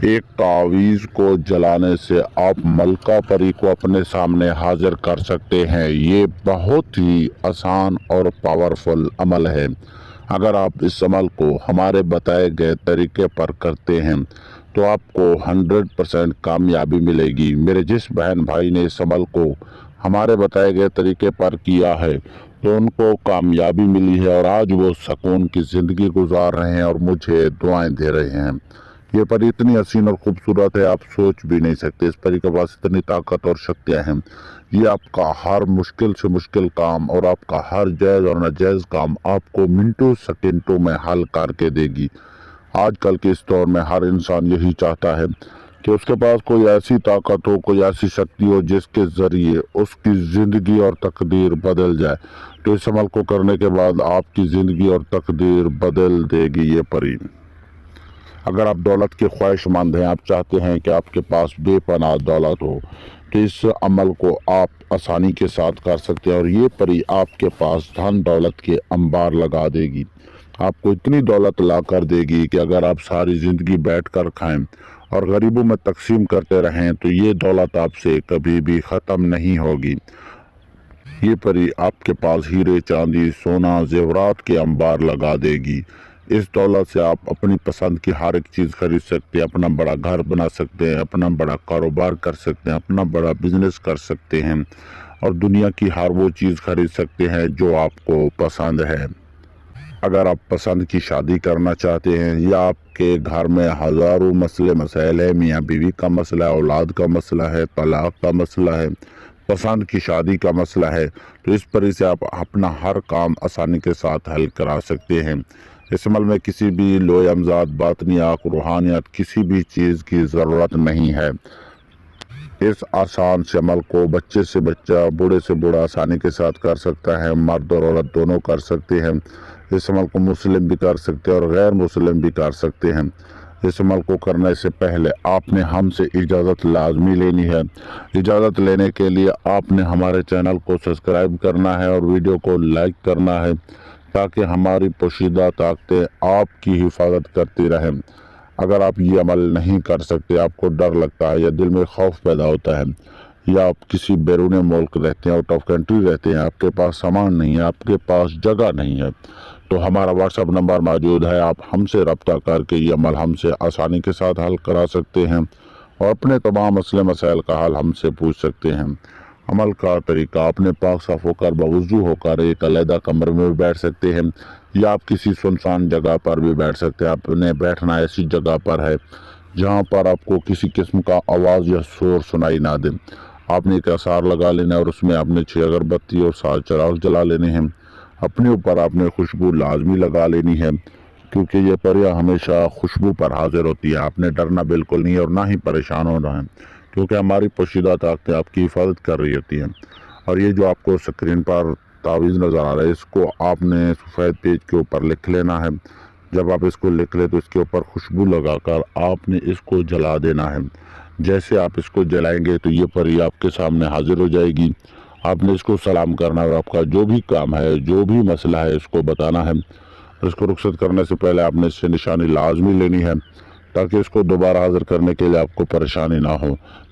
ایک تعویذ کو جلانے سے آپ ملکہ پری کو اپنے سامنے حاضر کر سکتے ہیں۔ یہ بہت ہی آسان اور پاورفل عمل ہے۔ اگر آپ اس عمل کو ہمارے بتائے گئے طریقے پر کرتے ہیں تو آپ کو 100% کامیابی ملے گی۔ میرے جس بہن بھائی نے اس عمل کو ہمارے بتائے گئے طریقے پر کیا ہے تو ان کو کامیابی ملی ہے اور آج وہ سکون کی زندگی گزار رہے ہیں اور مجھے دعائیں دے رہے ہیں۔ یہ پری اتنی حسین اور خوبصورت ہے، آپ سوچ بھی نہیں سکتے۔ اس پری کے پاس اتنی طاقت اور شکتیاں ہیں۔ یہ آپ کا ہر مشکل سے مشکل کام اور آپ کا ہر جائز اور ناجائز کام آپ کو منٹوں سیکنڈوں میں حل کر کے دے گی۔ آج کل کے اس دور میں ہر انسان یہی چاہتا ہے کہ اس کے پاس کوئی ایسی طاقت ہو، کوئی ایسی شکتی ہو جس کے ذریعے اس کی زندگی اور تقدیر بدل جائے۔ تو اس عمل کو کرنے کے بعد آپ کی زندگی اور تقدیر بدل دے گی یہ پری۔ اگر آپ دولت کے خواہش مند ہیں، آپ چاہتے ہیں کہ آپ کے پاس بے پناہ دولت ہو، تو اس عمل کو آپ آسانی کے ساتھ کر سکتے ہیں اور یہ پری آپ کے پاس دھن دولت کے انبار لگا دے گی۔ آپ کو اتنی دولت لا کر دے گی کہ اگر آپ ساری زندگی بیٹھ کر کھائیں اور غریبوں میں تقسیم کرتے رہیں تو یہ دولت آپ سے کبھی بھی ختم نہیں ہوگی۔ یہ پری آپ کے پاس ہیرے، چاندی، سونا، زیورات کے انبار لگا دے گی۔ اس دولت سے آپ اپنی پسند کی ہر ایک چیز خرید سکتے ہیں، اپنا بڑا گھر بنا سکتے ہیں، اپنا بڑا کاروبار کر سکتے ہیں، اپنا بڑا بزنس کر سکتے ہیں اور دنیا کی ہر وہ چیز خرید سکتے ہیں جو آپ کو پسند ہے۔ اگر آپ پسند کی شادی کرنا چاہتے ہیں یا آپ کے گھر میں ہزاروں مسئلے مسائل ہیں، میاں بیوی کا مسئلہ ہے، اولاد کا مسئلہ ہے، طلاق کا مسئلہ ہے، پسند کی شادی کا مسئلہ ہے، تو اس پری سے آپ اپنا ہر کام آسانی کے ساتھ حل کرا سکتے ہیں۔ اس عمل میں کسی بھی لوح امزاد، باطنیات، روحانیات، کسی بھی چیز کی ضرورت نہیں ہے۔ اس آسان سے عمل کو بچے سے بچہ، بوڑھے سے بوڑھا آسانی کے ساتھ کر سکتا ہے، مرد اور عورت دونوں کر سکتے ہیں۔ اس عمل کو مسلم بھی کر سکتے ہیں اور غیر مسلم بھی کر سکتے ہیں۔ اس عمل کو کرنے سے پہلے آپ نے ہم سے اجازت لازمی لینی ہے۔ اجازت لینے کے لیے آپ نے ہمارے چینل کو سبسکرائب کرنا ہے اور ویڈیو کو لائک کرنا ہے تاکہ ہماری پوشیدہ طاقتیں آپ کی حفاظت کرتی رہیں۔ اگر آپ یہ عمل نہیں کر سکتے، آپ کو ڈر لگتا ہے یا دل میں خوف پیدا ہوتا ہے یا آپ کسی بیرون ملک رہتے ہیں، آؤٹ آف کنٹری رہتے ہیں، آپ کے پاس سامان نہیں ہے، آپ کے پاس جگہ نہیں ہے، تو ہمارا واٹس ایپ نمبر موجود ہے۔ آپ ہم سے رابطہ کر کے یہ عمل ہم سے آسانی کے ساتھ حل کرا سکتے ہیں اور اپنے تمام مسئلے مسائل کا حل ہم سے پوچھ سکتے ہیں۔ عمل کا طریقہ: اپنے پاک صاف ہو کر باوضو ہو کر ایک علیحدہ کمرے میں بھی بیٹھ سکتے ہیں یا آپ کسی سنسان جگہ پر بھی بیٹھ سکتے ہیں۔ آپ نے بیٹھنا ایسی جگہ پر ہے جہاں پر آپ کو کسی قسم کا آواز یا شور سنائی نہ دے۔ آپ نے ایک اثار لگا لینا ہے اور اس میں آپ نے 6 اگربتی اور 7 چراغ جلا لینے ہیں۔ اپنے اوپر آپ نے خوشبو لازمی لگا لینی ہے کیونکہ یہ پریاں ہمیشہ خوشبو پر حاضر ہوتی ہے۔ آپ نے ڈرنا بالکل نہیں اور نہ ہی پریشان ہونا ہے کیونکہ ہماری پوشیدہ طاقتیں آپ کی حفاظت کر رہی ہوتی ہیں۔ اور یہ جو آپ کو اسکرین پر تعویذ نظر آ رہا ہے، اس کو آپ نے سفید پیج کے اوپر لکھ لینا ہے۔ جب آپ اس کو لکھ لیں تو اس کے اوپر خوشبو لگا کر آپ نے اس کو جلا دینا ہے۔ جیسے آپ اس کو جلائیں گے تو یہ پری آپ کے سامنے حاضر ہو جائے گی۔ آپ نے اس کو سلام کرنا ہے اور آپ کا جو بھی کام ہے، جو بھی مسئلہ ہے، اس کو بتانا ہے۔ اس کو رخصت کرنے سے پہلے آپ نے اس سے نشانی لازمی لینی ہے تاکہ اس کو دوبارہ حاضر کرنے کے لیے آپ کو پریشانی نہ ہو۔